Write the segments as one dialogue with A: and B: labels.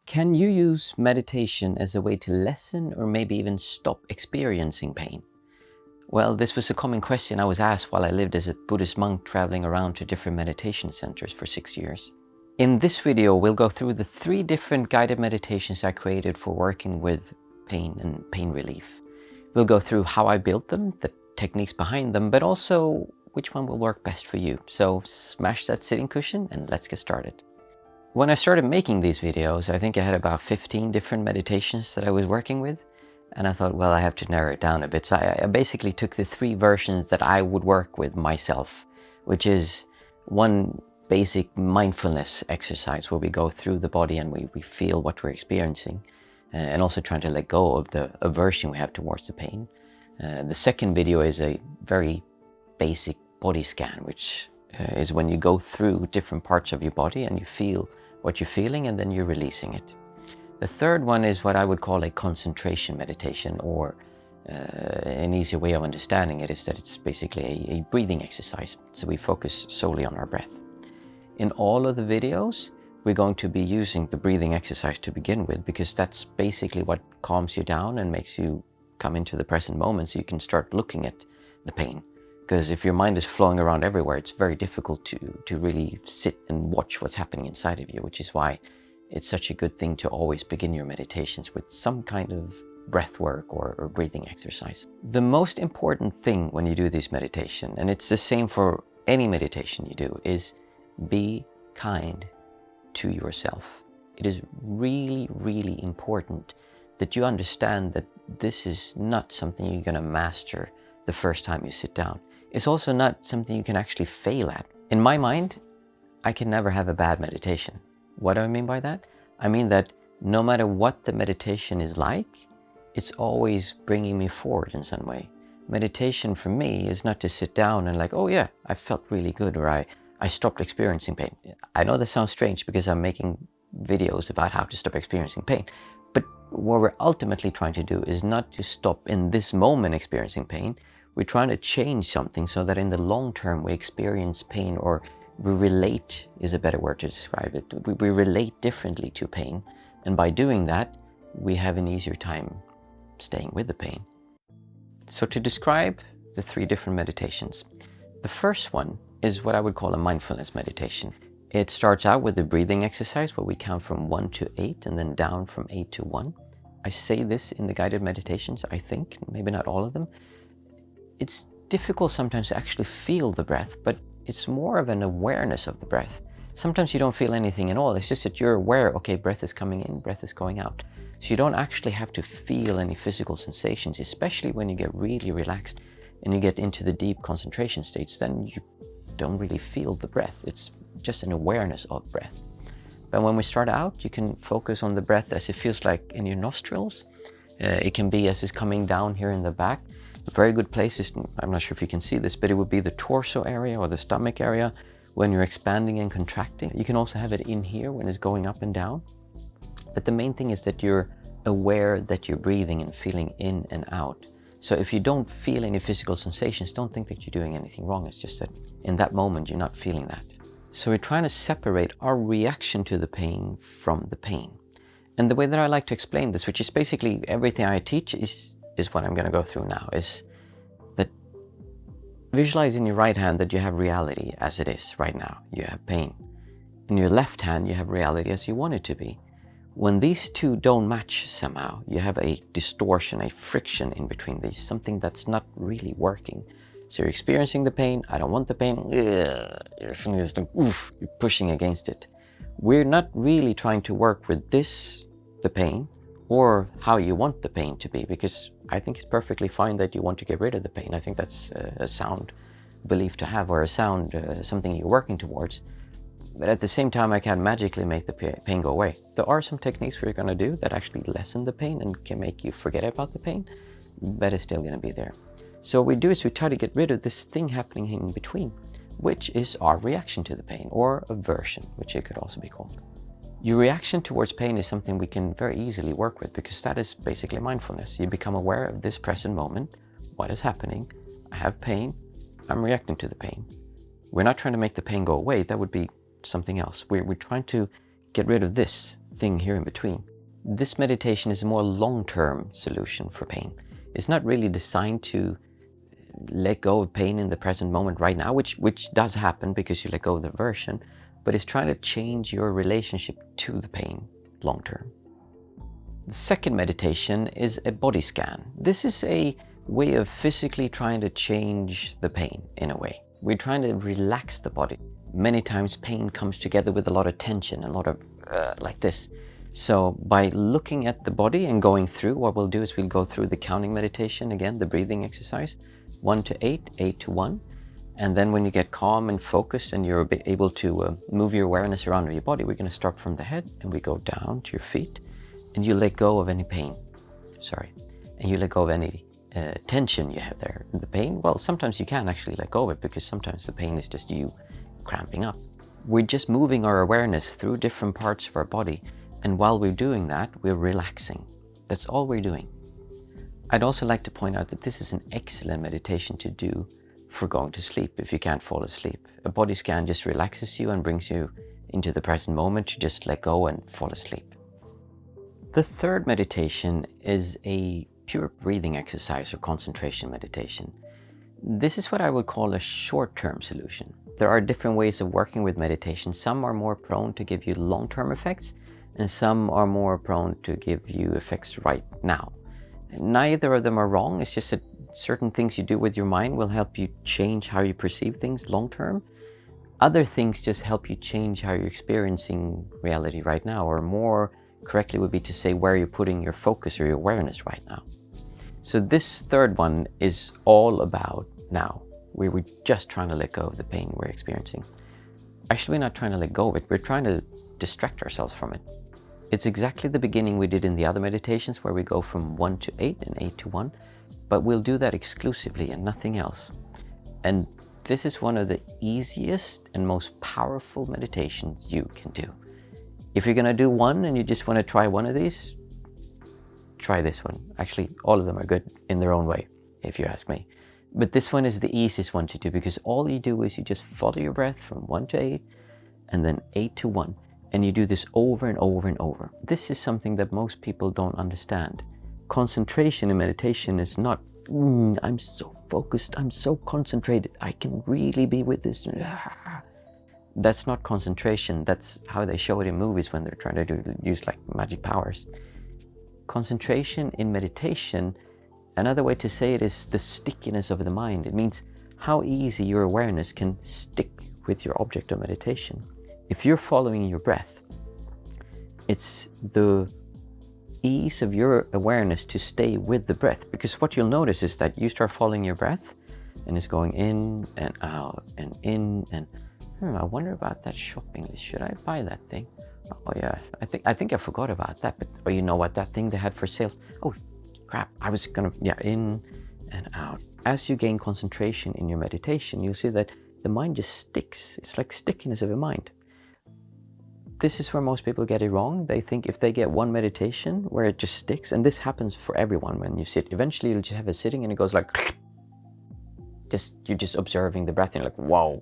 A: Can you use meditation as a way to lessen or maybe even stop experiencing pain? Well, this was a common question I was asked while I lived as a Buddhist monk traveling around to different meditation centers for 6 years. In this video, we'll go through the 3 different guided meditations I created for working with pain and pain relief. We'll go through how I built them, the techniques behind them, but also which one will work best for you. So smash that sitting cushion and let's get started. When I started making these videos, I think I had about 15 different meditations that I was working with. And I thought, well, I have to narrow it down a bit. So I basically took the 3 versions that I would work with myself, which is one basic mindfulness exercise where we go through the body and we feel what we're experiencing, and also trying to let go of the aversion we have towards the pain. The second video is a very basic body scan, which is when you go through different parts of your body and you feel what you're feeling and then you're releasing it. The third one is what I would call a concentration meditation, or an easier way of understanding it is that it's basically a breathing exercise. So we focus solely on our breath. In all of the videos, we're going to be using the breathing exercise to begin with, because that's basically what calms you down and makes you come into the present moment so you can start looking at the pain. Because if your mind is flowing around everywhere, it's very difficult to really sit and watch what's happening inside of you, which is why it's such a good thing to always begin your meditations with some kind of breath work or breathing exercise. The most important thing when you do this meditation, and it's the same for any meditation you do, is be kind to yourself. It is really, really important that you understand that this is not something you're going to master the first time you sit down. It's also not something you can actually fail at. In my mind, I can never have a bad meditation. What do I mean by that? I mean that no matter what the meditation is like, it's always bringing me forward in some way. Meditation for me is not to sit down and like, oh yeah, I felt really good, or I stopped experiencing pain. I know that sounds strange because I'm making videos about how to stop experiencing pain. But what we're ultimately trying to do is not to stop in this moment experiencing pain. We're trying to change something so that in the long term we experience pain, or we relate is a better word to describe it. We relate differently to pain. And by doing that, we have an easier time staying with the pain. So to describe the 3 different meditations, the first one is what I would call a mindfulness meditation. It starts out with a breathing exercise where we count from 1 to 8 and then down from 8 to 1. I say this in the guided meditations, I think, maybe not all of them. It's difficult sometimes to actually feel the breath, but it's more of an awareness of the breath. Sometimes you don't feel anything at all. It's just that you're aware, okay, breath is coming in, breath is going out. So you don't actually have to feel any physical sensations, especially when you get really relaxed and you get into the deep concentration states. Then you don't really feel the breath. It's just an awareness of breath. But when we start out, you can focus on the breath as it feels like in your nostrils. It can be as it's coming down here in the back. Very good places, I'm not sure if you can see this, but it would be the torso area or the stomach area when you're expanding and contracting. You can also have it in here when it's going up and down. But the main thing is that you're aware that you're breathing and feeling in and out. So if you don't feel any physical sensations, don't think that you're doing anything wrong. It's just that in that moment, you're not feeling that. So we're trying to separate our reaction to the pain from the pain. And the way that I like to explain this, which is basically everything I teach, is what I'm going to go through now, is that visualize in your right hand that you have reality as it is right now. You have pain. In your left hand, you have reality as you want it to be. When these 2 don't match somehow, you have a distortion, a friction in between these, something that's not really working. So you're experiencing the pain, I don't want the pain, you're feeling this, oof, you're pushing against it. We're not really trying to work with this, the pain, or how you want the pain to be, because I think it's perfectly fine that you want to get rid of the pain. I think that's a sound belief to have, or a sound, something you're working towards. But at the same time, I can't magically make the pain go away. There are some techniques we're going to do that actually lessen the pain and can make you forget about the pain, but it's still going to be there. So what we do is we try to get rid of this thing happening in between, which is our reaction to the pain, or aversion, which it could also be called. Your reaction towards pain is something we can very easily work with, because that is basically mindfulness. You become aware of this present moment. What is happening? I have pain. I'm reacting to the pain. We're not trying to make the pain go away. That would be something else. We're trying to get rid of this thing here in between. This meditation is a more long-term solution for pain. It's not really designed to let go of pain in the present moment right now, which does happen because you let go of the aversion, but it's trying to change your relationship to the pain long-term. The second meditation is a body scan. This is a way of physically trying to change the pain in a way. We're trying to relax the body. Many times pain comes together with a lot of tension, a lot of like this. So by looking at the body and going through, what we'll do is we'll go through the counting meditation again, the breathing exercise, 1 to 8, 8 to 1. And then when you get calm and focused and you're able to move your awareness around your body, we're going to start from the head and we go down to your feet and you let go of any pain. And you let go of any tension you have there. The pain, well, sometimes you can actually let go of it because sometimes the pain is just you cramping up. We're just moving our awareness through different parts of our body. And while we're doing that, we're relaxing. That's all we're doing. I'd also like to point out that this is an excellent meditation to do for going to sleep if you can't fall asleep. A body scan just relaxes you and brings you into the present moment to just let go and fall asleep. The third meditation is a pure breathing exercise or concentration meditation. This is what I would call a short-term solution. There are different ways of working with meditation. Some are more prone to give you long-term effects, and some are more prone to give you effects right now. Neither of them are wrong. It's just that certain things you do with your mind will help you change how you perceive things long-term. Other things just help you change how you're experiencing reality right now, or more correctly would be to say where you're putting your focus or your awareness right now. So this third one is all about now, where we're just trying to let go of the pain we're experiencing. Actually, we're not trying to let go of it. We're trying to distract ourselves from it. It's exactly the beginning we did in the other meditations where we go from 1 to 8 and 8 to 1, but we'll do that exclusively and nothing else. And this is one of the easiest and most powerful meditations you can do. If you're going to do one and you just want to try one of these, try this one. Actually, all of them are good in their own way, if you ask me. But this one is the easiest one to do because all you do is you just follow your breath from 1 to 8 and then 8 to 1. And you do this over and over and over. This is something that most people don't understand. Concentration in meditation is not, I'm so focused, I'm so concentrated, I can really be with this. That's not concentration. That's how they show it in movies when they're trying to use like magic powers. Concentration in meditation, another way to say it is the stickiness of the mind. It means how easy your awareness can stick with your object of meditation. If you're following your breath, it's the ease of your awareness to stay with the breath. Because what you'll notice is that you start following your breath and it's going in and out and in and I wonder about that shopping list. Should I buy that thing? Oh yeah, I think I forgot about that. But you know what, that thing they had for sale. Oh crap, I was gonna, in and out. As you gain concentration in your meditation, you'll see that the mind just sticks. It's like stickiness of a mind. This is where most people get it wrong. They think if they get one meditation where it just sticks, and this happens for everyone when you sit, eventually you'll just have a sitting and it goes like, you're just observing the breath and you're like, whoa,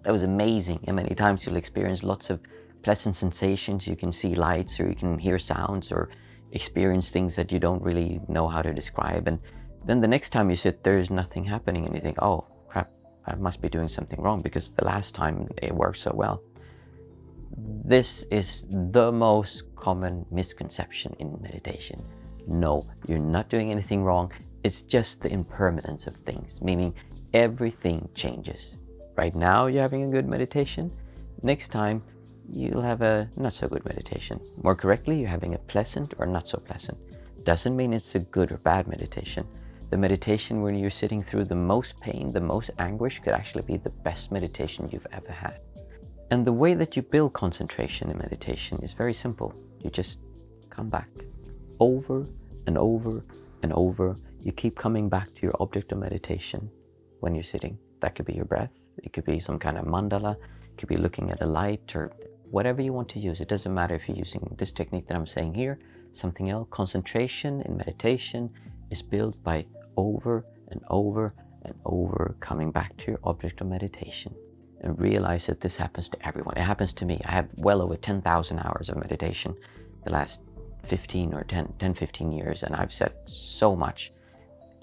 A: that was amazing. And many times you'll experience lots of pleasant sensations. You can see lights or you can hear sounds or experience things that you don't really know how to describe. And then the next time you sit, there's nothing happening and you think, oh crap, I must be doing something wrong because the last time it worked so well. This is the most common misconception in meditation. No, you're not doing anything wrong. It's just the impermanence of things, meaning everything changes. Right now you're having a good meditation. Next time you'll have a not so good meditation. More correctly, you're having a pleasant or not so pleasant. Doesn't mean it's a good or bad meditation. The meditation when you're sitting through the most pain, the most anguish could actually be the best meditation you've ever had. And the way that you build concentration in meditation is very simple. You just come back over and over and over. You keep coming back to your object of meditation when you're sitting. That could be your breath. It could be some kind of mandala. It could be looking at a light or whatever you want to use. It doesn't matter if you're using this technique that I'm saying here, something else. Concentration in meditation is built by over and over and over coming back to your object of meditation. And realize that this happens to everyone. It happens to me. I have well over 10,000 hours of meditation. the last 15 or 10, 15 years, and I've said so much.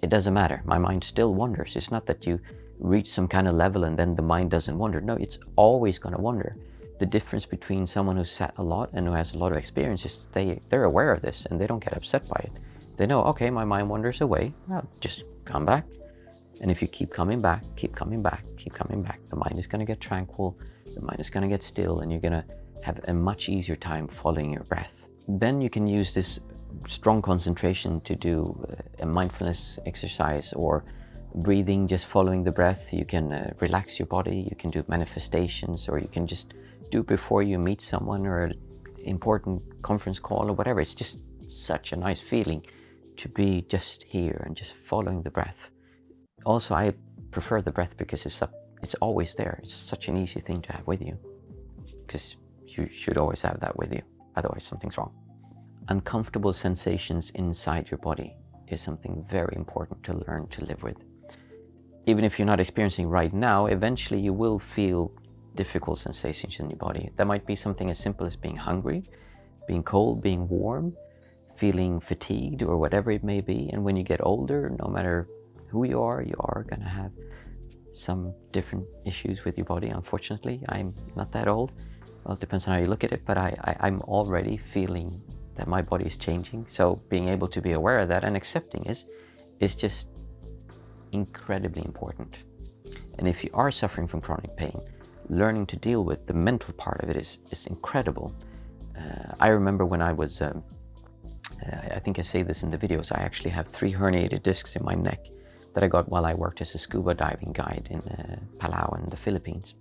A: It doesn't matter. My mind still wanders. It's not that you reach some kind of level and then the mind doesn't wander. No, it's always going to wander. The difference between someone who's sat a lot and who has a lot of experience is they're aware of this and they don't get upset by it. They know, okay, my mind wanders away. I'll just come back. And if you keep coming back, keep coming back, keep coming back, the mind is going to get tranquil, the mind is going to get still, and you're going to have a much easier time following your breath. Then you can use this strong concentration to do a mindfulness exercise or breathing, just following the breath. You can relax your body, you can do manifestations, or you can just do it before you meet someone or an important conference call or whatever. It's just such a nice feeling to be just here and just following the breath. Also, I prefer the breath because it's always there. It's such an easy thing to have with you, because you should always have that with you. Otherwise, something's wrong. Uncomfortable sensations inside your body is something very important to learn to live with. Even if you're not experiencing right now, eventually you will feel difficult sensations in your body. That might be something as simple as being hungry, being cold, being warm, feeling fatigued, or whatever it may be. And when you get older, no matter who you are going to have some different issues with your body. Unfortunately, I'm not that old. Well, it depends on how you look at it, but I'm already feeling that my body is changing. So being able to be aware of that and accepting is just incredibly important. And if you are suffering from chronic pain, learning to deal with the mental part of it is incredible. I remember when I was, I think I say this in the videos, I actually have 3 herniated discs in my neck that I got while I worked as a scuba diving guide in Palau in the Philippines.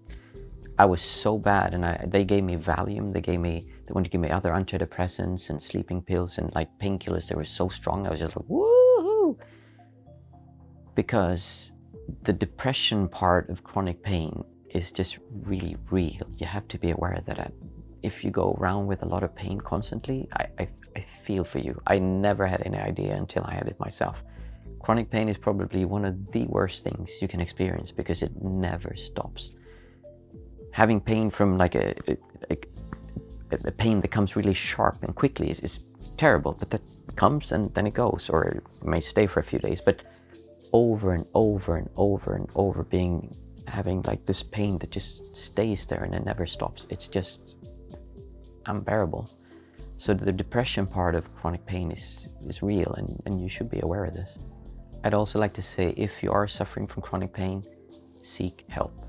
A: I was so bad, and they gave me Valium, they wanted to give me other antidepressants and sleeping pills and like painkillers. They were so strong, I was just like, woohoo! Because the depression part of chronic pain is just really real. You have to be aware that if you go around with a lot of pain constantly, I feel for you. I never had any idea until I had it myself. Chronic pain is probably one of the worst things you can experience because it never stops. Having pain from like a pain that comes really sharp and quickly is terrible, but that comes and then it goes, or it may stay for a few days. But over and over and over and over having like this pain that just stays there and it never stops, it's just unbearable. So the depression part of chronic pain is real, and you should be aware of this. I'd also like to say, if you are suffering from chronic pain, seek help.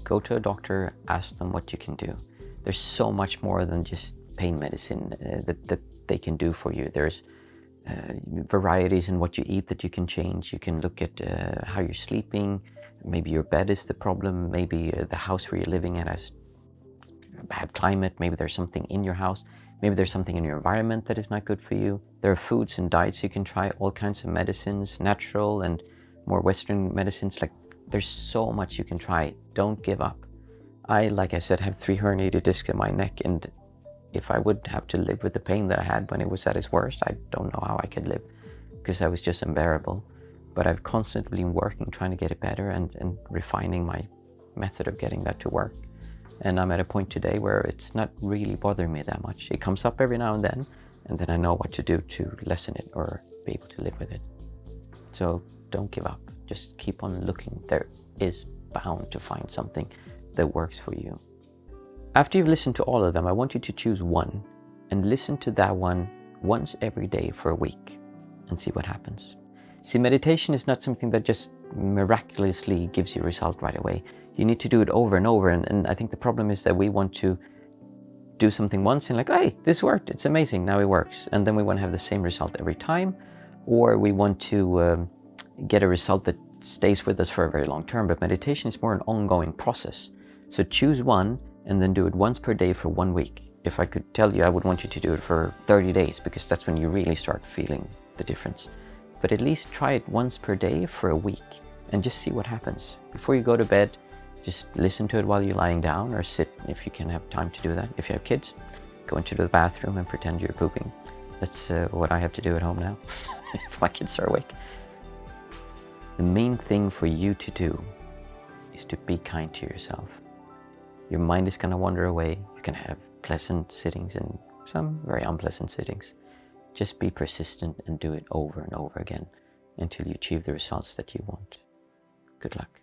A: Go to a doctor, ask them what you can do. There's so much more than just pain medicine that they can do for you. There's varieties in what you eat that you can change. You can look at how you're sleeping. Maybe your bed is the problem. Maybe the house where you're living in has a bad climate. Maybe there's something in your house. Maybe there's something in your environment that is not good for you. There are foods and diets you can try, all kinds of medicines, natural and more Western medicines. Like, there's so much you can try. Don't give up. Like I said, have 3 herniated discs in my neck, and if I would have to live with the pain that I had when it was at its worst, I don't know how I could live, because I was just unbearable. But I've constantly been working, trying to get it better and refining my method of getting that to work. And I'm at a point today where it's not really bothering me that much. It comes up every now and then I know what to do to lessen it or be able to live with it. So don't give up. Just keep on looking. There is bound to find something that works for you. After you've listened to all of them, I want you to choose one and listen to that one once every day for a week and see what happens. See, meditation is not something that just miraculously gives you a result right away. You need to do it over and over. And I think the problem is that we want to do something once and like, hey, this worked. It's amazing. Now it works. And then we want to have the same result every time. Or we want to get a result that stays with us for a very long term. But meditation is more an ongoing process. So choose one and then do it once per day for 1 week. If I could tell you, I would want you to do it for 30 days because that's when you really start feeling the difference. But at least try it once per day for a week and just see what happens. Before you go to bed, just listen to it while you're lying down, or sit if you can have time to do that. If you have kids, go into the bathroom and pretend you're pooping. That's what I have to do at home now if my kids are awake. The main thing for you to do is to be kind to yourself. Your mind is going to wander away. You can have pleasant sittings and some very unpleasant sittings. Just be persistent and do it over and over again until you achieve the results that you want. Good luck.